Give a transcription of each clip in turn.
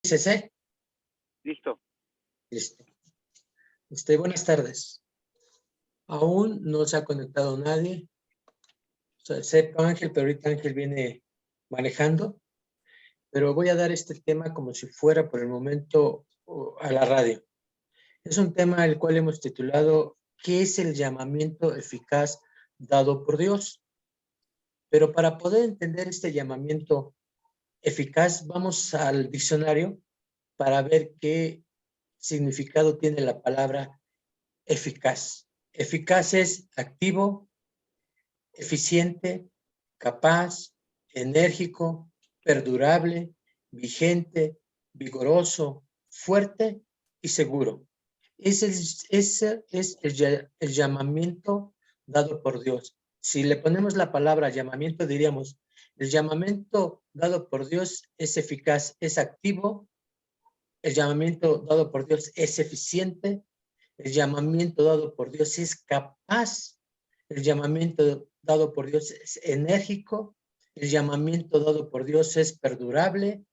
¿CC? Listo. Listo. Buenas tardes. Aún no se ha conectado nadie. O sea, excepto Ángel, pero ahorita Ángel viene manejando. Pero voy a dar este tema como si fuera por el momento a la radio. Es un tema el cual hemos titulado ¿qué es el llamamiento eficaz dado por Dios? Pero para poder entender este llamamiento eficaz, vamos al diccionario para ver qué significado tiene la palabra eficaz. Eficaz es activo, eficiente, capaz, enérgico, perdurable, vigente, vigoroso, fuerte y seguro. Ese es el llamamiento dado por Dios. Si le ponemos la palabra llamamiento, diríamos, el llamamiento dado por Dios es eficaz, es activo, el llamamiento dado por Dios es eficiente, el llamamiento dado por Dios es capaz, el llamamiento dado por Dios es enérgico, el llamamiento dado por Dios es perdurable,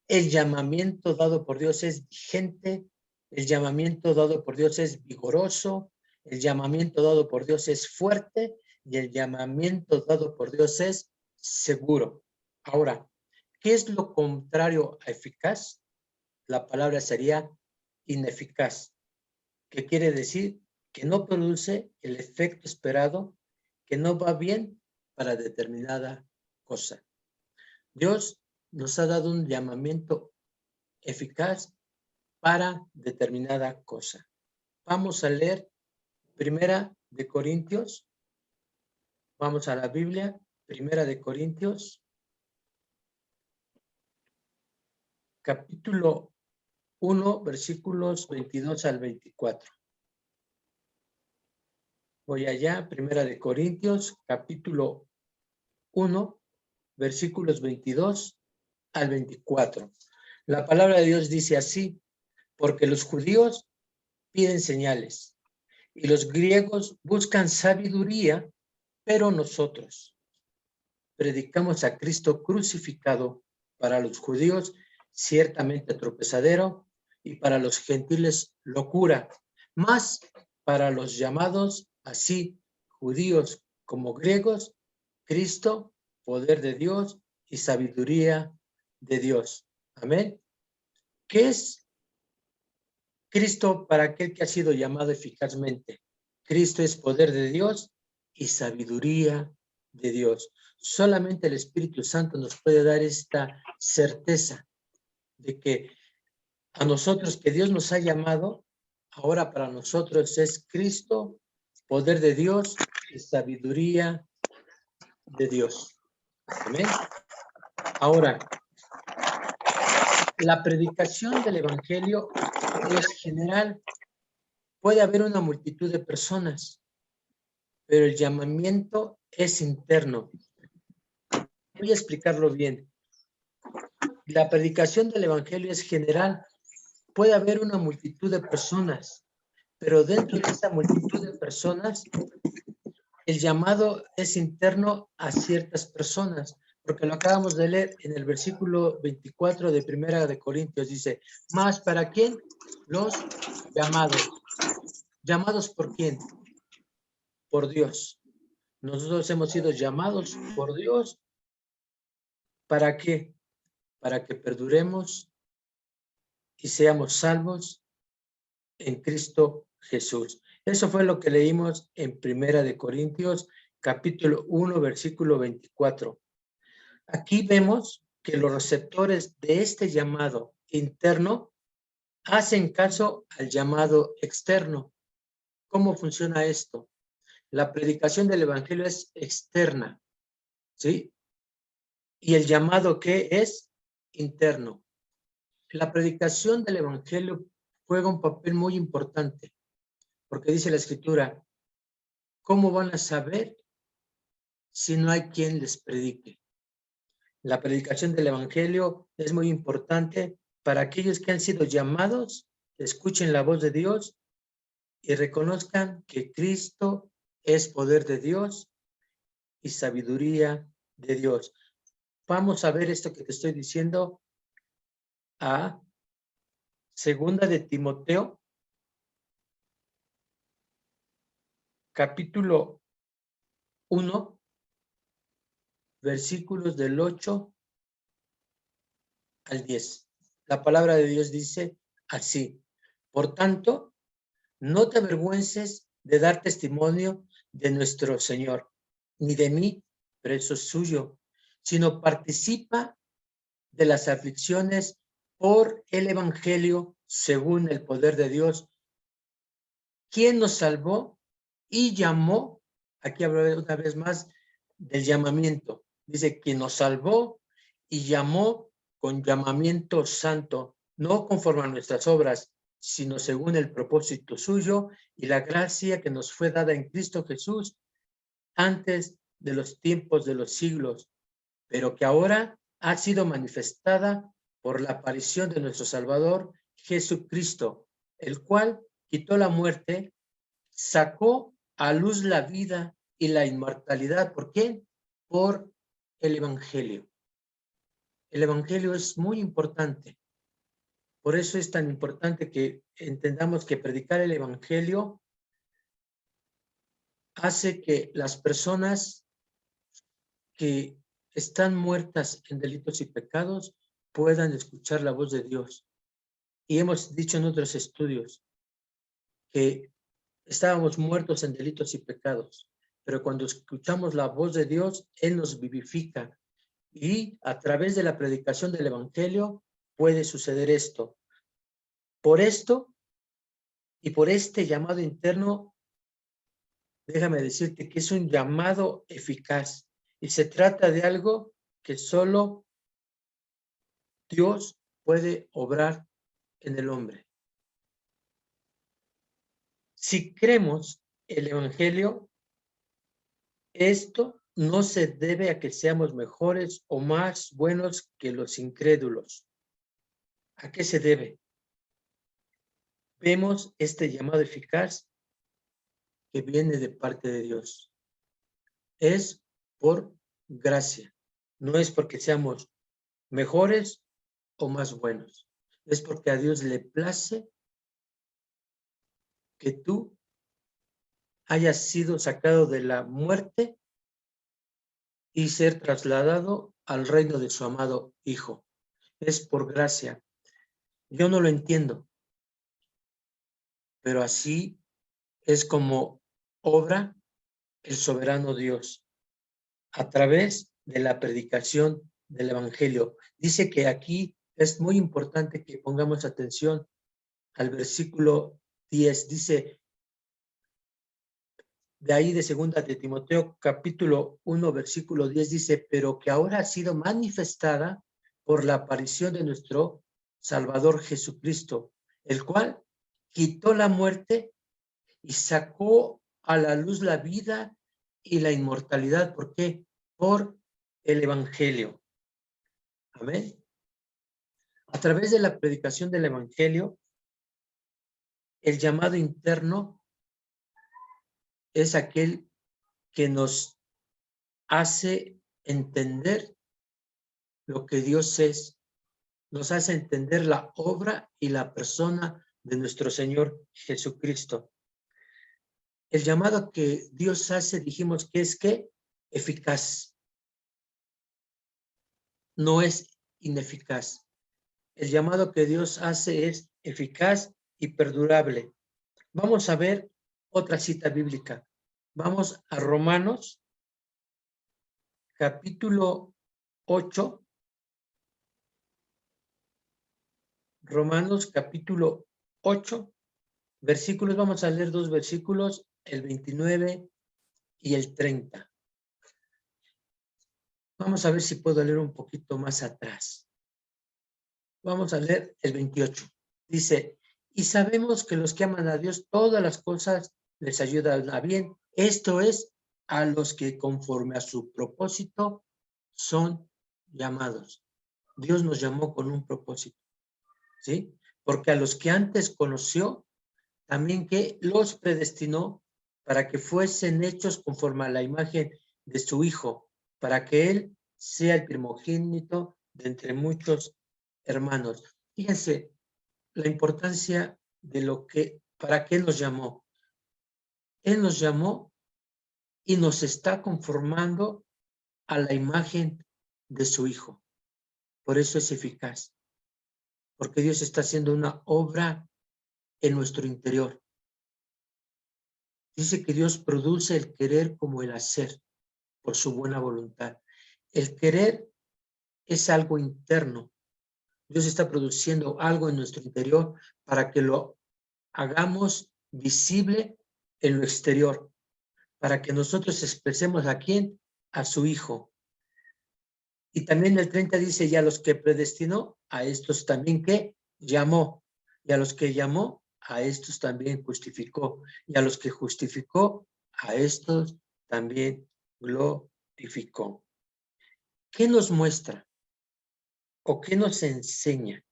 el llamamiento dado por Dios es vigente, el llamamiento dado por Dios es vigoroso, el llamamiento dado por Dios es fuerte y el llamamiento dado por Dios es seguro. Ahora, ¿qué es lo contrario a eficaz? La palabra sería ineficaz, que quiere decir que no produce el efecto esperado, que no va bien para determinada cosa. Dios nos ha dado un llamamiento eficaz para determinada cosa. Vamos a leer Primera de Corintios. Vamos a la Biblia, Primera de Corintios, capítulo 1, versículos 22 al 24. Voy allá, Primera de Corintios, capítulo 1, versículos 22 al 24. La palabra de Dios dice así, porque los judíos piden señales y los griegos buscan sabiduría, pero nosotros predicamos a Cristo crucificado, para los judíos ciertamente tropezadero y para los gentiles locura, mas para los llamados, así judíos como griegos, Cristo, poder de Dios y sabiduría de Dios. Amén. ¿Qué es Cristo para aquel que ha sido llamado eficazmente? Cristo es poder de Dios y sabiduría de Dios. Solamente el Espíritu Santo nos puede dar esta certeza de que a nosotros, que Dios nos ha llamado, ahora para nosotros es Cristo, poder de Dios y sabiduría de Dios. Amén. Ahora, la predicación del Evangelio es general. Puede haber una multitud de personas, pero el llamamiento es interno. Voy a explicarlo bien. La predicación del Evangelio es general. Puede haber una multitud de personas, pero dentro de esa multitud de personas, el llamado es interno a ciertas personas, porque lo acabamos de leer en el versículo 24 de Primera de Corintios. Dice, ¿más para quién? Los llamados. ¿Llamados por quién? Por Dios. Nosotros hemos sido llamados por Dios. ¿Para qué? Para que perduremos y seamos salvos en Cristo Jesús. Eso fue lo que leímos en Primera de Corintios, capítulo 1, versículo 24. Aquí vemos que los receptores de este llamado interno hacen caso al llamado externo. ¿Cómo funciona esto? La predicación del Evangelio es externa, ¿sí? Y el llamado, ¿qué es? Interno. La predicación del Evangelio juega un papel muy importante, porque dice la Escritura, ¿cómo van a saber si no hay quien les predique? La predicación del Evangelio es muy importante para aquellos que han sido llamados, escuchen la voz de Dios y reconozcan que Cristo es poder de Dios y sabiduría de Dios. Vamos a ver esto que te estoy diciendo a Segunda de Timoteo, capítulo 1, versículos del 8 al 10. La palabra de Dios dice así: por tanto, no te avergüences de dar testimonio de nuestro Señor, ni de mí, preso suyo, sino participa de las aflicciones por el Evangelio según el poder de Dios, quien nos salvó y llamó. Aquí habla una vez más del llamamiento. Dice que nos salvó y llamó con llamamiento santo, no conforme a nuestras obras, sino según el propósito suyo y la gracia que nos fue dada en Cristo Jesús antes de los tiempos de los siglos, pero que ahora ha sido manifestada por la aparición de nuestro Salvador Jesucristo, el cual quitó la muerte, sacó a luz la vida y la inmortalidad. ¿Por qué? Por el Evangelio. El Evangelio es muy importante. Por eso es tan importante que entendamos que predicar el Evangelio hace que las personas que están muertas en delitos y pecados puedan escuchar la voz de Dios. Y hemos dicho en otros estudios que estábamos muertos en delitos y pecados, pero cuando escuchamos la voz de Dios, Él nos vivifica. Y a través de la predicación del Evangelio puede suceder esto. Por esto y por este llamado interno, déjame decirte que es un llamado eficaz y se trata de algo que solo Dios puede obrar en el hombre. Si creemos el Evangelio, esto no se debe a que seamos mejores o más buenos que los incrédulos. ¿A qué se debe? Vemos este llamado eficaz que viene de parte de Dios. Es por gracia. No es porque seamos mejores o más buenos. Es porque a Dios le place que tú hayas sido sacado de la muerte y ser trasladado al reino de su amado Hijo. Es por gracia. Yo no lo entiendo, pero así es como obra el soberano Dios a través de la predicación del Evangelio. Dice que aquí es muy importante que pongamos atención al versículo 10. Dice, de ahí de segunda de Timoteo, capítulo 1, versículo 10, dice, pero que ahora ha sido manifestada por la aparición de nuestro Salvador Jesucristo, el cual quitó la muerte y sacó a la luz la vida y la inmortalidad. ¿Por qué? Por el Evangelio. Amén. A través de la predicación del Evangelio, el llamado interno es aquel que nos hace entender lo que Dios es, nos hace entender la obra y la persona de nuestro Señor Jesucristo. El llamado que Dios hace, dijimos que es que eficaz, no es ineficaz. El llamado que Dios hace es eficaz y perdurable. Vamos a ver otra cita bíblica. Vamos a Romanos, capítulo 8. Romanos, capítulo 8, versículos. Vamos a leer dos versículos, el 29 y el 30. Vamos a ver si puedo leer un poquito más atrás. Vamos a leer el 28. Dice, y sabemos que los que aman a Dios, todas las cosas les ayudan a bien. Esto es, a los que conforme a su propósito son llamados. Dios nos llamó con un propósito, ¿sí? Porque a los que antes conoció, también que los predestinó para que fuesen hechos conforme a la imagen de su Hijo, para que Él sea el primogénito de entre muchos hermanos. Fíjense, la importancia de para qué nos llamó. Él nos llamó y nos está conformando a la imagen de su Hijo. Por eso es eficaz. Porque Dios está haciendo una obra en nuestro interior. Dice que Dios produce el querer como el hacer por su buena voluntad. El querer es algo interno. Dios está produciendo algo en nuestro interior para que lo hagamos visible en lo exterior, para que nosotros expresemos a quién, a su Hijo. Y también el 30 dice, y a los que predestinó, a estos también que llamó, y a los que llamó, a estos también justificó, y a los que justificó, a estos también glorificó. ¿Qué nos muestra o qué nos enseña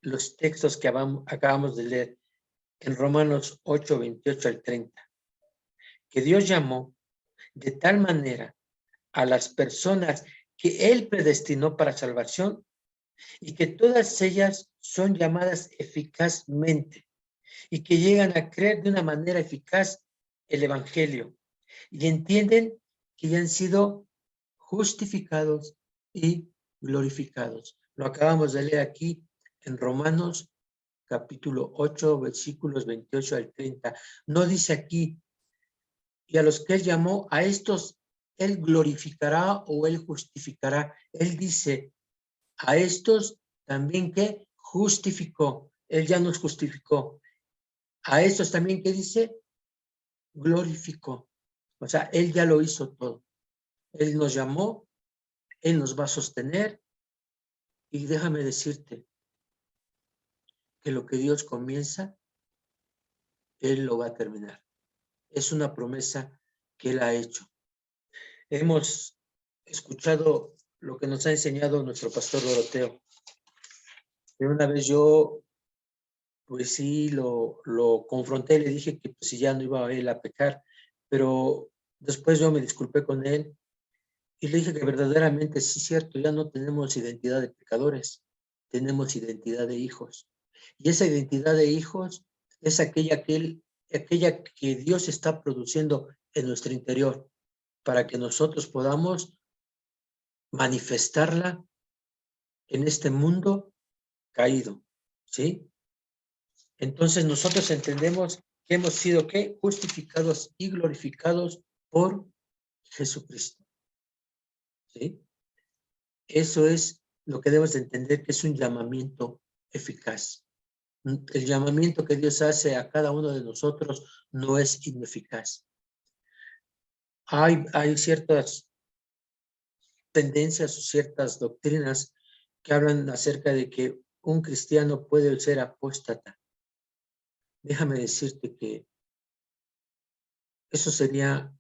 los textos que acabamos de leer en Romanos 8, 28 al 30? Que Dios llamó de tal manera a las personas que Él predestinó para salvación y que todas ellas son llamadas eficazmente y que llegan a creer de una manera eficaz el Evangelio y entienden que ya han sido justificados y glorificados. Lo acabamos de leer aquí en Romanos capítulo 8, versículos 28 al 30. No dice aquí, y a los que Él llamó, a estos Él glorificará o Él justificará. Él dice, a estos también que justificó. Él ya nos justificó. A estos también que dice, glorificó. O sea, Él ya lo hizo todo. Él nos llamó, Él nos va a sostener. Y déjame decirte que lo que Dios comienza, Él lo va a terminar. Es una promesa que Él ha hecho. Hemos escuchado lo que nos ha enseñado nuestro pastor Doroteo. De una vez yo, pues sí, lo confronté, le dije que pues, si ya no iba a él a pecar, pero después yo me disculpé con él y le dije que verdaderamente sí es cierto, ya no tenemos identidad de pecadores, tenemos identidad de hijos. Y esa identidad de hijos es aquella que Dios está produciendo en nuestro interior para que nosotros podamos manifestarla en este mundo caído, ¿sí? Entonces nosotros entendemos que hemos sido, ¿qué? Justificados y glorificados por Jesucristo, ¿sí? Eso es lo que debemos de entender, que es un llamamiento eficaz. El llamamiento que Dios hace a cada uno de nosotros no es ineficaz. Hay ciertas tendencias o ciertas doctrinas que hablan acerca de que un cristiano puede ser apóstata. Déjame decirte que eso sería,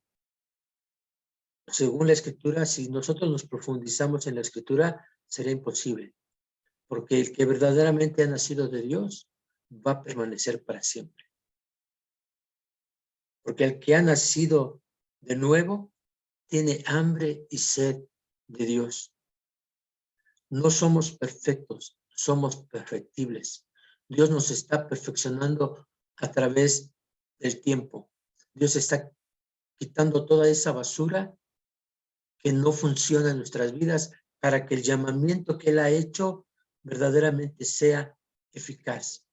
según la Escritura, si nosotros nos profundizamos en la Escritura, será imposible, porque el que verdaderamente ha nacido de Dios va a permanecer para siempre. Porque el que ha nacido de nuevo tiene hambre y sed de Dios. No somos perfectos, somos perfectibles. Dios nos está perfeccionando a través del tiempo. Dios está quitando toda esa basura que no funciona en nuestras vidas para que el llamamiento que Él ha hecho verdaderamente sea eficaz.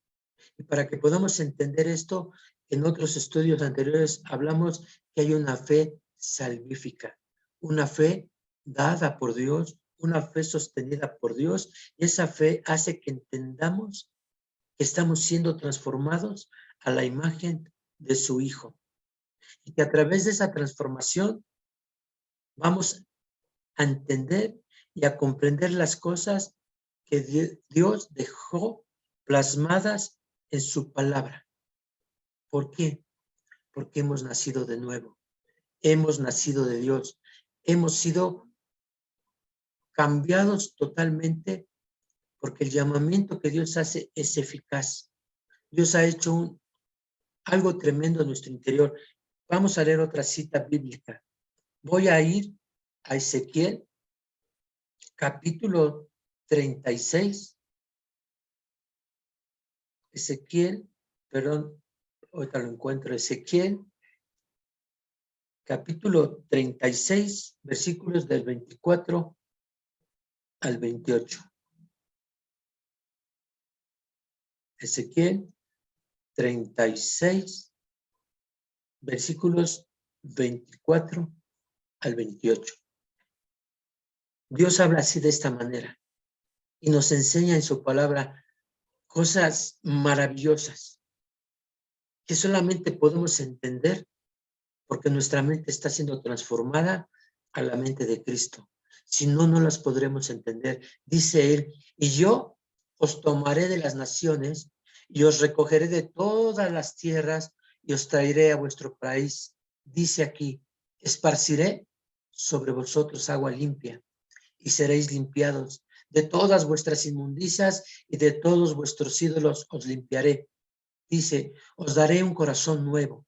Y para que podamos entender esto, en otros estudios anteriores hablamos que hay una fe salvífica, una fe dada por Dios, una fe sostenida por Dios, y esa fe hace que entendamos que estamos siendo transformados a la imagen de su Hijo. Y que a través de esa transformación vamos a entender y a comprender las cosas que Dios dejó plasmadas en su palabra. ¿Por qué? Porque hemos nacido de nuevo, hemos nacido de Dios, hemos sido cambiados totalmente porque el llamamiento que Dios hace es eficaz. Dios ha hecho algo tremendo en nuestro interior. Vamos a leer otra cita bíblica. Voy a ir a Ezequiel, capítulo 36, Ezequiel, perdón, ahorita lo encuentro, Ezequiel, capítulo 36, versículos del 24 al 28. Ezequiel 36, versículos 24 al 28. Dios habla así de esta manera y nos enseña en su palabra cosas maravillosas que solamente podemos entender porque nuestra mente está siendo transformada a la mente de Cristo. Si no, no las podremos entender. Dice él, y yo os tomaré de las naciones y os recogeré de todas las tierras y os traeré a vuestro país. Dice aquí, esparciré sobre vosotros agua limpia y seréis limpiados. De todas vuestras inmundicias y de todos vuestros ídolos os limpiaré. Dice, os daré un corazón nuevo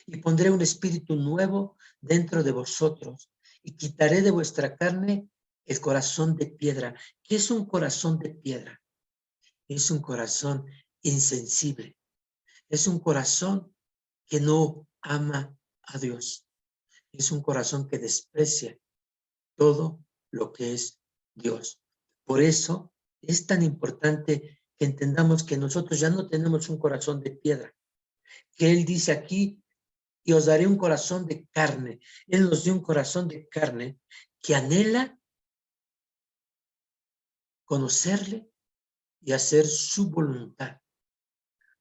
y pondré un espíritu nuevo dentro de vosotros y quitaré de vuestra carne el corazón de piedra. ¿Qué es un corazón de piedra? Es un corazón insensible. Es un corazón que no ama a Dios. Es un corazón que desprecia todo lo que es Dios. Por eso es tan importante que entendamos que nosotros ya no tenemos un corazón de piedra, que Él dice aquí, y os daré un corazón de carne. Él nos dio un corazón de carne que anhela conocerle y hacer su voluntad,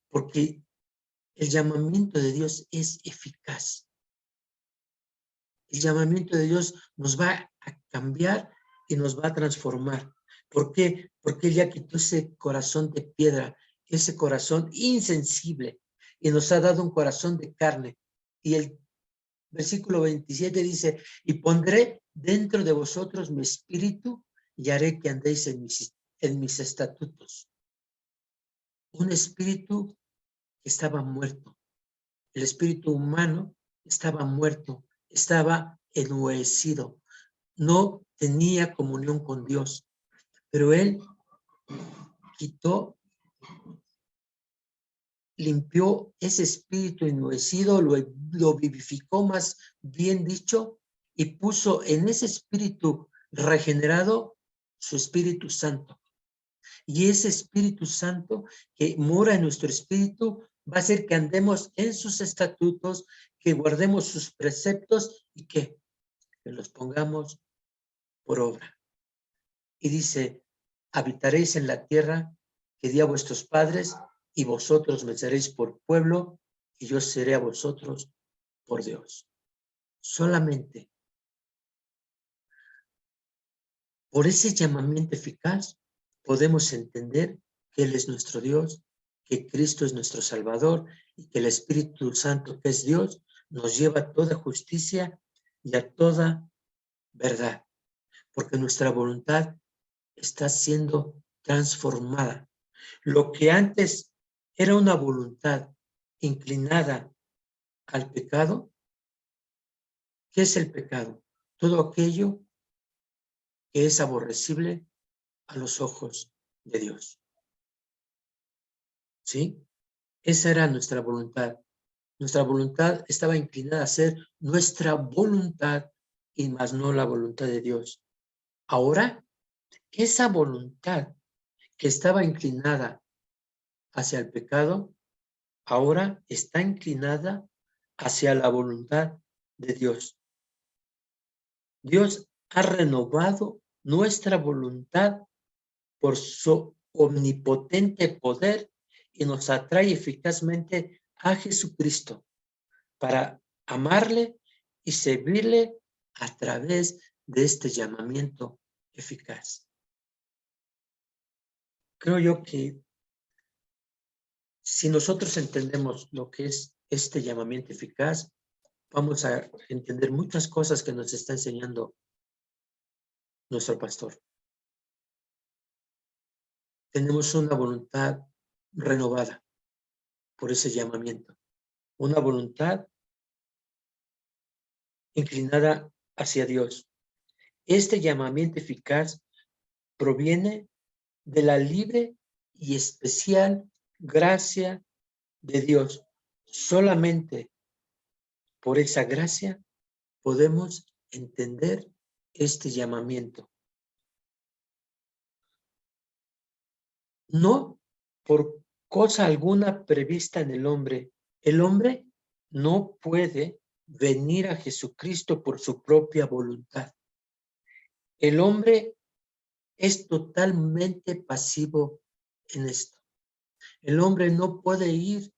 porque el llamamiento de Dios es eficaz. El llamamiento de Dios nos va a cambiar y nos va a transformar. ¿Por qué? Porque Él ya quitó ese corazón de piedra, ese corazón insensible, y nos ha dado un corazón de carne. Y el versículo 27 dice, y pondré dentro de vosotros mi espíritu y haré que andéis en mis estatutos. Un espíritu que estaba muerto. El espíritu humano estaba muerto, estaba enmohecido, no tenía comunión con Dios, pero Él quitó, limpió ese espíritu enmohecido, lo vivificó, más bien dicho, y puso en ese espíritu regenerado su Espíritu Santo. Y ese Espíritu Santo que mora en nuestro espíritu va a hacer que andemos en sus estatutos, que guardemos sus preceptos y que los pongamos por obra. Y dice, habitaréis en la tierra que di a vuestros padres y vosotros me seréis por pueblo y yo seré a vosotros por Dios. Solamente por ese llamamiento eficaz podemos entender que Él es nuestro Dios, que Cristo es nuestro Salvador y que el Espíritu Santo, que es Dios, nos lleva a toda justicia y a toda verdad, porque nuestra voluntad está siendo transformada. Lo que antes era una voluntad inclinada al pecado, ¿qué es el pecado? Todo aquello que es aborrecible a los ojos de Dios. ¿Sí? Esa era nuestra voluntad. Nuestra voluntad estaba inclinada a ser nuestra voluntad y más no la voluntad de Dios. Ahora, esa voluntad que estaba inclinada hacia el pecado, ahora está inclinada hacia la voluntad de Dios. Dios ha renovado nuestra voluntad por su omnipotente poder y nos atrae eficazmente a Jesucristo para amarle y servirle a través de este llamamiento eficaz. Creo yo que si nosotros entendemos lo que es este llamamiento eficaz, vamos a entender muchas cosas que nos está enseñando nuestro pastor. Tenemos una voluntad renovada por ese llamamiento, una voluntad inclinada hacia Dios. Este llamamiento eficaz proviene de la libre y especial gracia de Dios. Solamente por esa gracia podemos entender este llamamiento. No por cosa alguna prevista en el hombre. El hombre no puede venir a Jesucristo por su propia voluntad. El hombre es totalmente pasivo en esto. El hombre no puede ir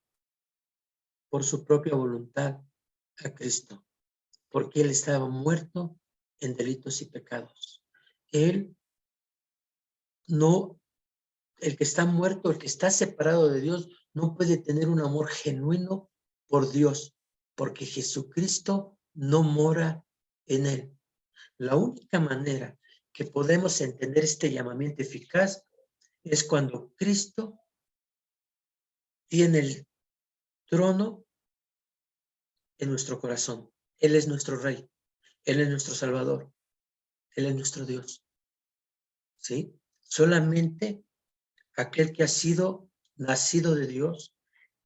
por su propia voluntad a Cristo, porque él estaba muerto en delitos y pecados. Él no, el que está muerto, el que está separado de Dios, no puede tener un amor genuino por Dios, porque Jesucristo no mora en él. La única manera que podemos entender este llamamiento eficaz es cuando Cristo tiene el trono en nuestro corazón. Él es nuestro Rey, Él es nuestro Salvador, Él es nuestro Dios. ¿Sí? Solamente aquel que ha sido nacido de Dios,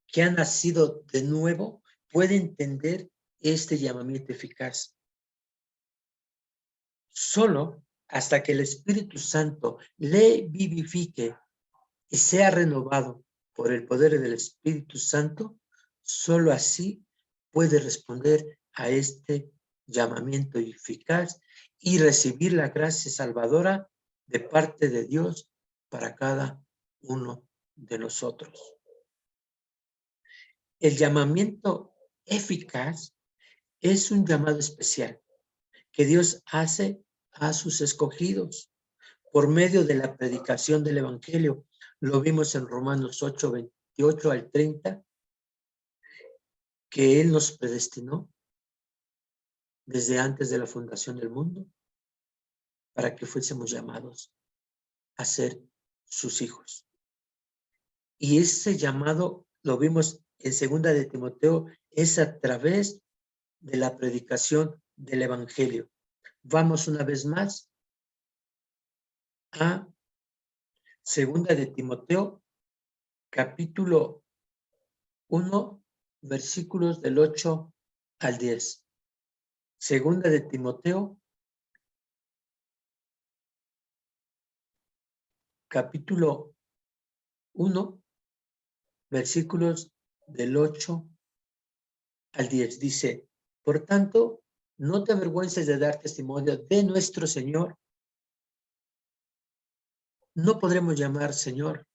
que ha nacido de nuevo, puede entender este llamamiento eficaz. Solo hasta que el Espíritu Santo le vivifique y sea renovado por el poder del Espíritu Santo, solo así puede responder a este llamamiento eficaz y recibir la gracia salvadora de parte de Dios para cada uno de nosotros. El llamamiento eficaz es un llamado especial que Dios hace a sus escogidos por medio de la predicación del Evangelio. Lo vimos en Romanos 8, 28 al 30, que Él nos predestinó desde antes de la fundación del mundo para que fuésemos llamados a ser sus hijos. Y ese llamado lo vimos en 2 de Timoteo, es a través de la predicación del Evangelio. Vamos una vez más a 2 de Timoteo, capítulo 1, versículos del 8 al 10. 2 de Timoteo, capítulo 1, versículos del 8 al 10. Dice, por tanto, no te avergüences de dar testimonio de nuestro Señor. No podremos llamar Señor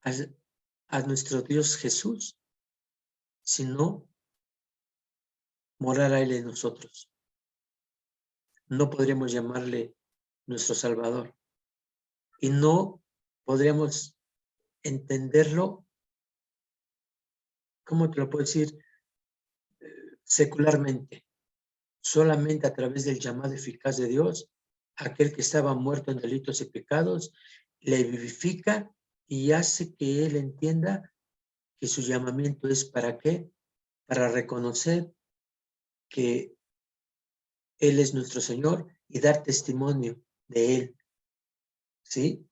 a nuestro Dios Jesús, sino morar a Él en nosotros. No podremos llamarle nuestro Salvador. Y no podríamos entenderlo, ¿cómo te lo puedo decir? Secularmente, solamente a través del llamado eficaz de Dios, aquel que estaba muerto en delitos y pecados, le vivifica y hace que Él entienda que su llamamiento es ¿para qué? Para reconocer que Él es nuestro Señor y dar testimonio de Él. ¿Sí?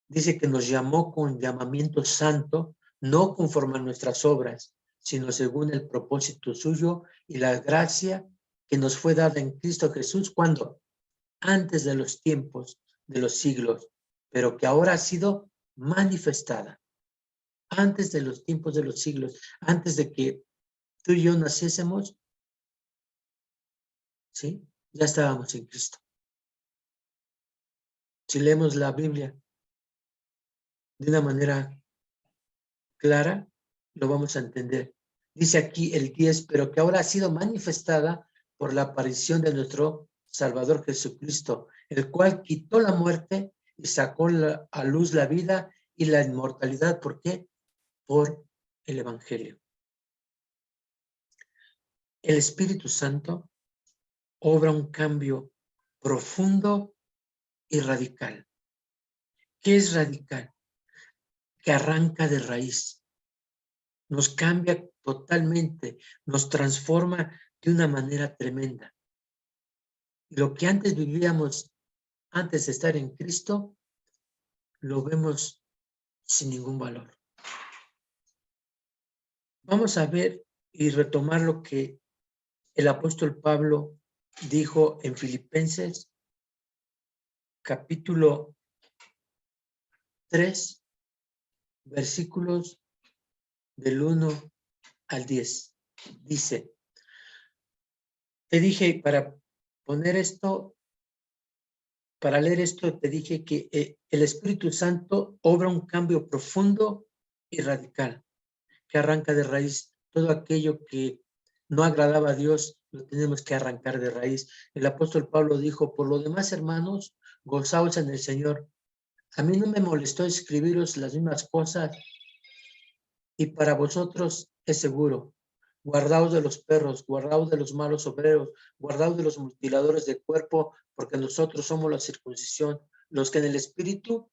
Dice que nos llamó con llamamiento santo, no conforme a nuestras obras, sino según el propósito suyo y la gracia que nos fue dada en Cristo Jesús, cuando antes de los tiempos de los siglos, pero que ahora ha sido manifestada, antes de los tiempos de los siglos, antes de que tú y yo naciésemos, ¿sí? Ya estábamos en Cristo. Si leemos la Biblia de una manera clara, lo vamos a entender. Dice aquí el 10, pero que ahora ha sido manifestada por la aparición de nuestro Salvador Jesucristo, el cual quitó la muerte y sacó a luz la vida y la inmortalidad. ¿Por qué? Por el Evangelio. El Espíritu Santo obra un cambio profundo y radical. ¿Qué es radical? Que arranca de raíz. Nos cambia totalmente, nos transforma de una manera tremenda. Lo que antes vivíamos, antes de estar en Cristo, lo vemos sin ningún valor. Vamos a ver y retomar lo que el apóstol Pablo dijo en Filipenses, capítulo 3, versículos del 1 al 10. Dice, te dije, para leer esto, te dije que el Espíritu Santo obra un cambio profundo y radical, que arranca de raíz todo aquello que no agradaba a Dios, lo tenemos que arrancar de raíz. El apóstol Pablo dijo, por lo demás, hermanos, gozaos en el Señor. A mí no me molestó escribiros las mismas cosas, y para vosotros es seguro. Guardaos de los perros, guardaos de los malos obreros, guardaos de los mutiladores de cuerpo, porque nosotros somos la circuncisión, los que en el Espíritu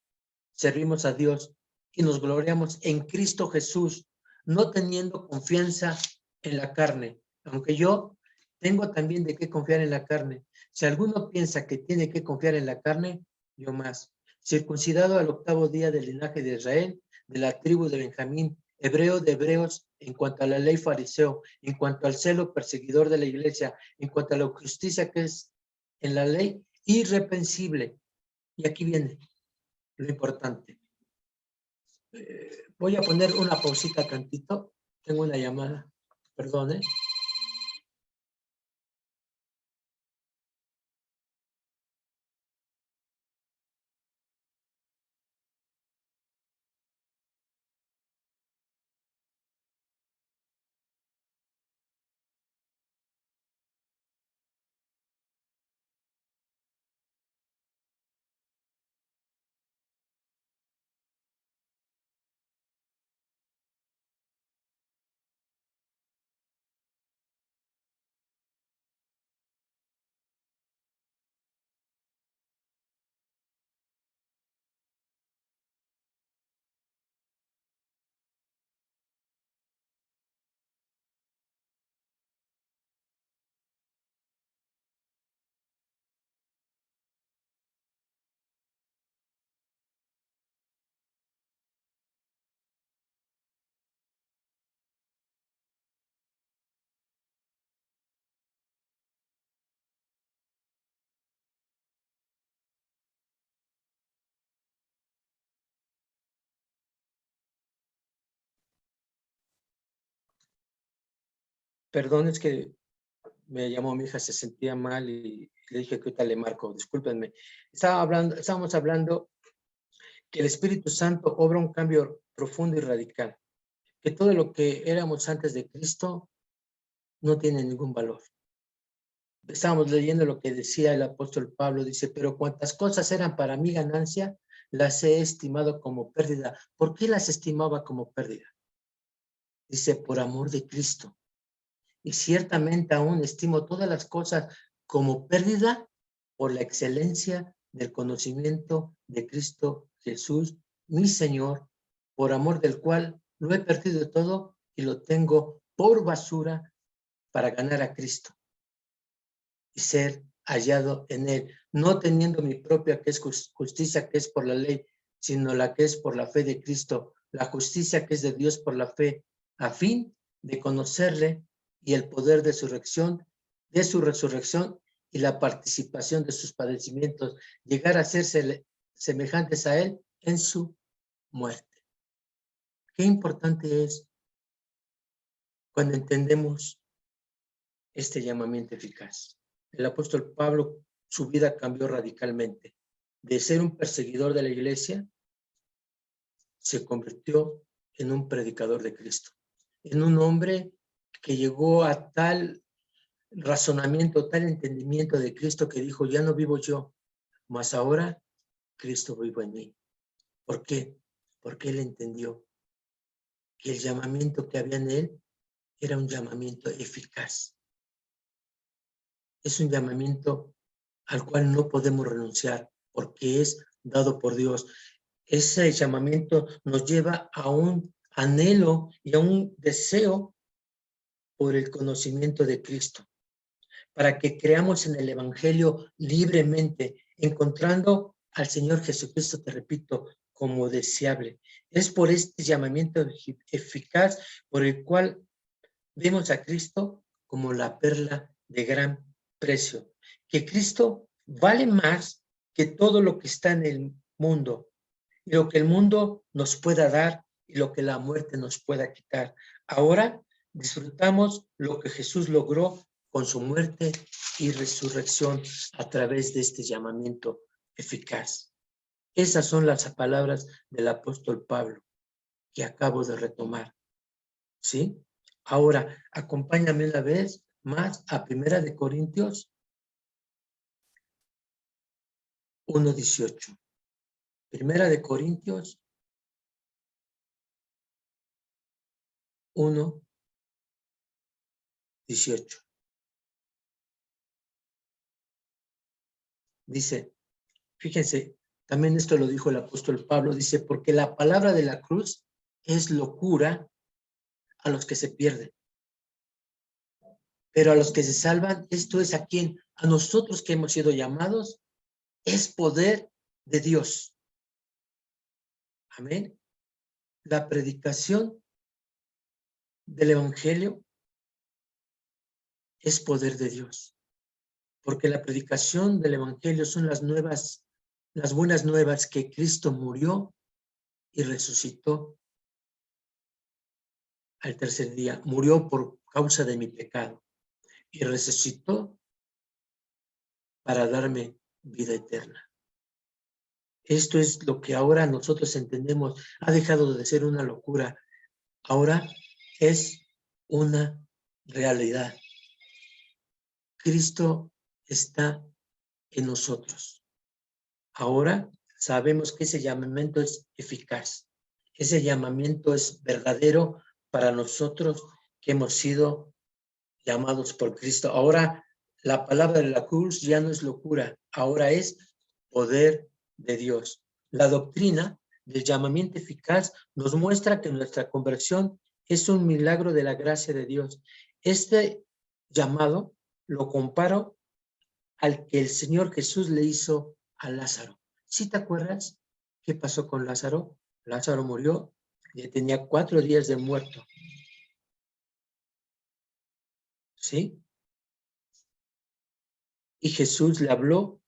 servimos a Dios y nos gloriamos en Cristo Jesús, no teniendo confianza en la carne, aunque yo tengo también de qué confiar en la carne. Si alguno piensa que tiene que confiar en la carne, yo más. Circuncidado al 8º día del linaje de Israel, de la tribu de Benjamín, hebreo de hebreos, en cuanto a la ley fariseo, en cuanto al celo perseguidor de la iglesia, en cuanto a la justicia que es en la ley, irreprensible. Y aquí viene lo importante. Voy a poner una pausita tantito. Tengo una llamada. Perdone. Perdón, es que me llamó mi hija, se sentía mal y le dije que ahorita le marco, discúlpenme. Estábamos hablando que el Espíritu Santo obra un cambio profundo y radical, que todo lo que éramos antes de Cristo no tiene ningún valor. Estábamos leyendo lo que decía el apóstol Pablo, dice, pero cuantas cosas eran para mi ganancia, las he estimado como pérdida. ¿Por qué las estimaba como pérdida? Dice, por amor de Cristo. Y ciertamente aún estimo todas las cosas como pérdida por la excelencia del conocimiento de Cristo Jesús, mi Señor, por amor del cual lo he perdido todo y lo tengo por basura para ganar a Cristo y ser hallado en él, no teniendo mi propia, que es justicia, que es por la ley, sino la que es por la fe de Cristo, la justicia que es de Dios por la fe, a fin de conocerle y el poder de su resurrección y la participación de sus padecimientos, llegar a ser semejantes a él en su muerte. Qué importante es cuando entendemos este llamamiento eficaz. El apóstol Pablo, su vida cambió radicalmente. De ser un perseguidor de la iglesia, se convirtió en un predicador de Cristo, en un hombre que llegó a tal razonamiento, tal entendimiento de Cristo que dijo, ya no vivo yo, mas ahora Cristo vivo en mí. ¿Por qué? Porque él entendió que el llamamiento que había en él era un llamamiento eficaz. Es un llamamiento al cual no podemos renunciar porque es dado por Dios. Ese llamamiento nos lleva a un anhelo y a un deseo por el conocimiento de Cristo, para que creamos en el Evangelio libremente, encontrando al Señor Jesucristo, te repito, como deseable. Es por este llamamiento eficaz por el cual vemos a Cristo como la perla de gran precio. Que Cristo vale más que todo lo que está en el mundo y lo que el mundo nos pueda dar y lo que la muerte nos pueda quitar. Ahora disfrutamos lo que Jesús logró con su muerte y resurrección a través de este llamamiento eficaz. Esas son las palabras del apóstol Pablo que acabo de retomar, ¿sí? Ahora, acompáñame una vez más a 1 Corintios 1:18. 1 Corintios 1:18. Dice, fíjense, también esto lo dijo el apóstol Pablo, dice, porque la palabra de la cruz es locura a los que se pierden. Pero a los que se salvan, esto es a quien, a nosotros que hemos sido llamados, es poder de Dios. Amén. La predicación del evangelio es poder de Dios. Porque la predicación del evangelio son las buenas nuevas que Cristo murió y resucitó al tercer día. Murió por causa de mi pecado y resucitó para darme vida eterna. Esto es lo que ahora nosotros entendemos. Ha dejado de ser una locura. Ahora es una realidad. Cristo está en nosotros. Ahora sabemos que ese llamamiento es eficaz. Ese llamamiento es verdadero para nosotros que hemos sido llamados por Cristo. Ahora la palabra de la cruz ya no es locura, ahora es poder de Dios. La doctrina del llamamiento eficaz nos muestra que nuestra conversión es un milagro de la gracia de Dios. Este llamado lo comparo al que el Señor Jesús le hizo a Lázaro. ¿Sí te acuerdas qué pasó con Lázaro? Lázaro murió y tenía 4 días de muerto. ¿Sí? Y Jesús le habló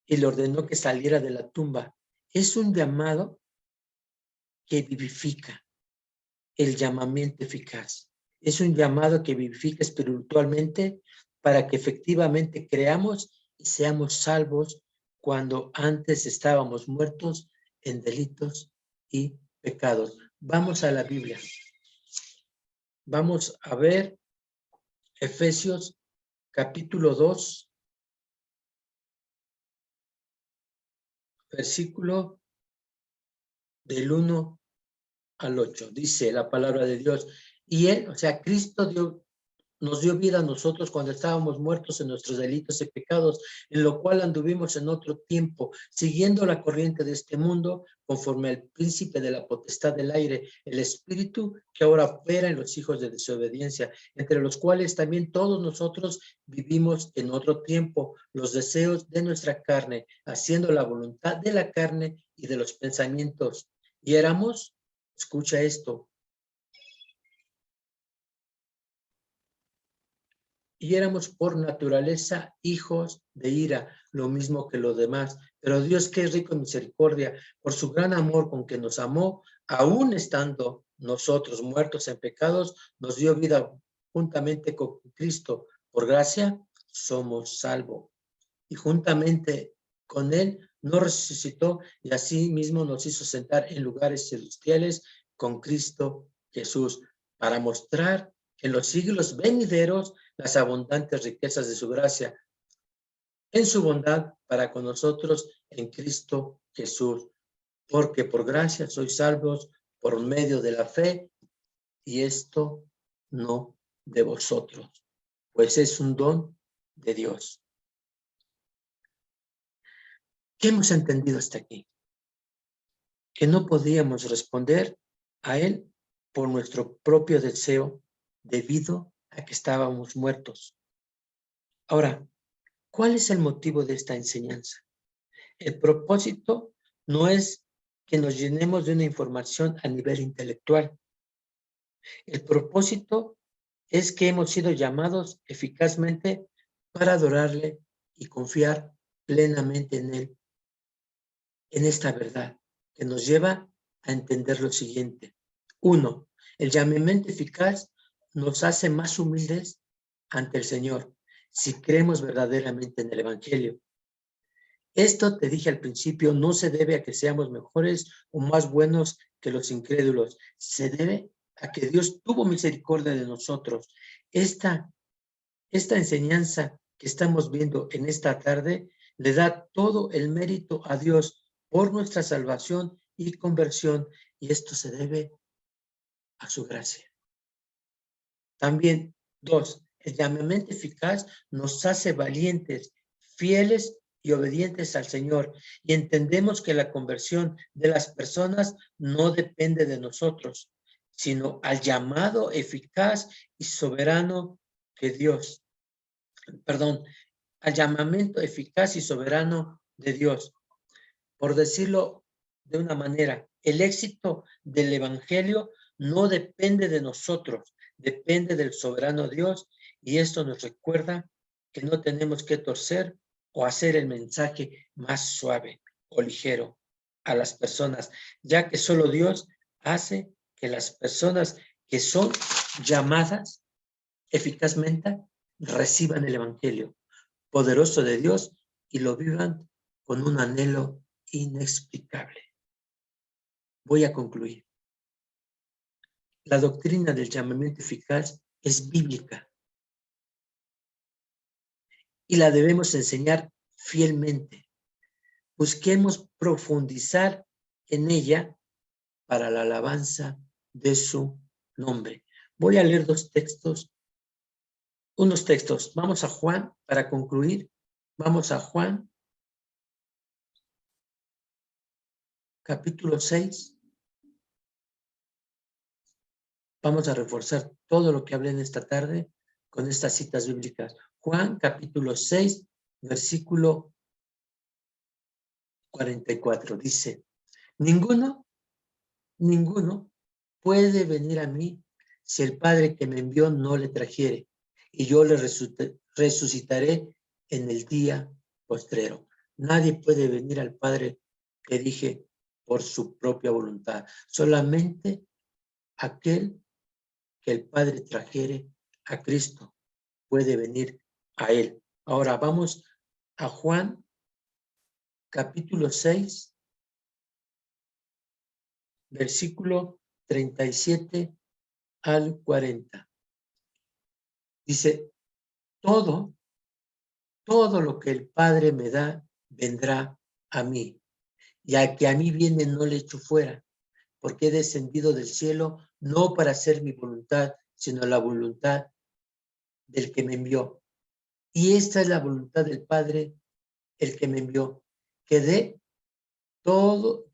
y le ordenó que saliera de la tumba. Es un llamado que vivifica, el llamamiento eficaz. Es un llamado que vivifica espiritualmente para que efectivamente creamos y seamos salvos cuando antes estábamos muertos en delitos y pecados. Vamos a la Biblia. Vamos a ver Efesios capítulo 2, versículo del 1 al 8. Dice la palabra de Dios. Y Él, o sea, Cristo nos dio vida a nosotros cuando estábamos muertos en nuestros delitos y pecados, en lo cual anduvimos en otro tiempo, siguiendo la corriente de este mundo, conforme al príncipe de la potestad del aire, el espíritu que ahora opera en los hijos de desobediencia, entre los cuales también todos nosotros vivimos en otro tiempo, los deseos de nuestra carne, haciendo la voluntad de la carne y de los pensamientos. Y éramos, escucha esto, y éramos por naturaleza hijos de ira, lo mismo que los demás. Pero Dios, que es rico en misericordia, por su gran amor con que nos amó, aún estando nosotros muertos en pecados, nos dio vida juntamente con Cristo. Por gracia somos salvos. Y juntamente con Él nos resucitó y así mismo nos hizo sentar en lugares celestiales con Cristo Jesús, para mostrar en los siglos venideros las abundantes riquezas de su gracia, en su bondad para con nosotros en Cristo Jesús. Porque por gracia sois salvos por medio de la fe, y esto no de vosotros, pues es un don de Dios. ¿Qué hemos entendido hasta aquí? Que no podíamos responder a Él por nuestro propio deseo debido a que estábamos muertos. Ahora, ¿cuál es el motivo de esta enseñanza? El propósito no es que nos llenemos de una información a nivel intelectual. El propósito es que hemos sido llamados eficazmente para adorarle y confiar plenamente en él, en esta verdad, que nos lleva a entender lo siguiente. 1. El llamamiento eficaz nos hace más humildes ante el Señor si creemos verdaderamente en el Evangelio. Esto, te dije al principio, no se debe a que seamos mejores o más buenos que los incrédulos. Se debe a que Dios tuvo misericordia de nosotros. Esta enseñanza que estamos viendo en esta tarde le da todo el mérito a Dios por nuestra salvación y conversión, y esto se debe a su gracia. También, 2, el llamamiento eficaz nos hace valientes, fieles y obedientes al Señor, y entendemos que la conversión de las personas no depende de nosotros, sino al llamado eficaz y soberano que Dios, al llamamiento eficaz y soberano de Dios. Por decirlo de una manera, el éxito del Evangelio no depende de nosotros, depende del soberano Dios, y esto nos recuerda que no tenemos que torcer o hacer el mensaje más suave o ligero a las personas, ya que solo Dios hace que las personas que son llamadas eficazmente reciban el Evangelio poderoso de Dios y lo vivan con un anhelo inexplicable. Voy a concluir. La doctrina del llamamiento eficaz es bíblica y la debemos enseñar fielmente. Busquemos profundizar en ella para la alabanza de su nombre. Voy a leer unos textos. Vamos a Juan para concluir. Vamos a Juan, capítulo 6. Vamos a reforzar todo lo que hablé en esta tarde con estas citas bíblicas. Juan, capítulo 6, versículo 44. Dice, ninguno puede venir a mí si el Padre que me envió no le trajere, y yo le resucitaré en el día postrero. Nadie puede venir al Padre, que dije, por su propia voluntad. Solamente aquel que el Padre trajere a Cristo puede venir a él. Ahora vamos a Juan, capítulo 6, versículo 37 al 40. Dice, todo lo que el Padre me da, vendrá a mí. Y al que a mí viene no le echo fuera, porque he descendido del cielo no para hacer mi voluntad, sino la voluntad del que me envió. Y esta es la voluntad del Padre, el que me envió, que de todo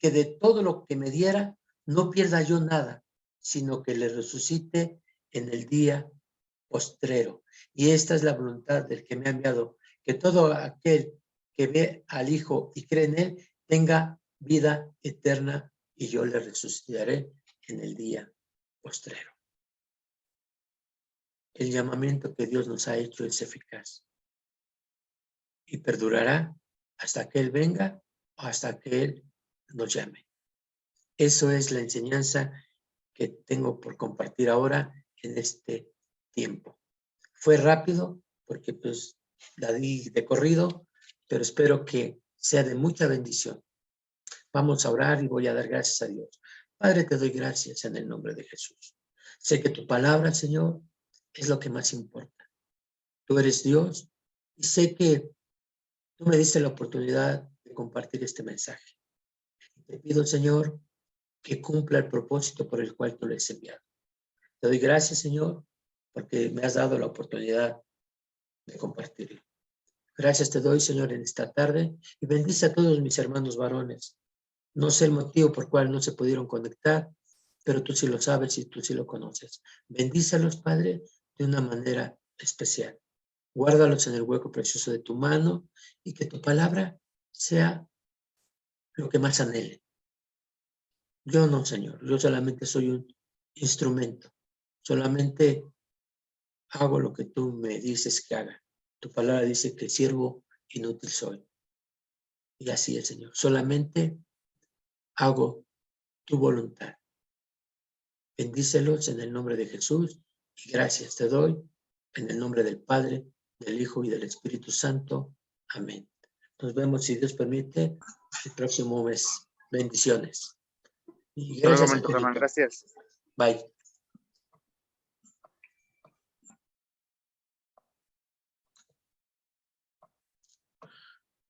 lo que me diera, no pierda yo nada, sino que le resucite en el día postrero. Y esta es la voluntad del que me ha enviado, que todo aquel que ve al Hijo y cree en él, tenga vida eterna, y yo le resucitaré en el día postrero. El llamamiento que Dios nos ha hecho es eficaz y perdurará hasta que Él venga o hasta que Él nos llame. Eso es la enseñanza que tengo por compartir ahora en este tiempo. Fue rápido porque pues la di de corrido, pero espero que sea de mucha bendición. Vamos a orar y voy a dar gracias a Dios. Padre, te doy gracias en el nombre de Jesús. Sé que tu palabra, Señor, es lo que más importa. Tú eres Dios y sé que tú me diste la oportunidad de compartir este mensaje. Te pido, Señor, que cumpla el propósito por el cual tú le has enviado. Te doy gracias, Señor, porque me has dado la oportunidad de compartirlo. Gracias te doy, Señor, en esta tarde, y bendice a todos mis hermanos varones. No sé el motivo por cual no se pudieron conectar, pero tú sí lo sabes y tú sí lo conoces. Bendícelos, Padre, de una manera especial. Guárdalos en el hueco precioso de tu mano y que tu palabra sea lo que más anhele. Yo no, Señor. Yo solamente soy un instrumento. Solamente hago lo que tú me dices que haga. Tu palabra dice que siervo inútil soy. Y así es, Señor. Solamente hago tu voluntad. Bendícelos en el nombre de Jesús y gracias te doy en el nombre del Padre, del Hijo y del Espíritu Santo. Amén. Nos vemos, si Dios permite, el próximo mes. Bendiciones. Y Hasta luego, gracias, Mentor Germán. Angelito. Gracias. Bye.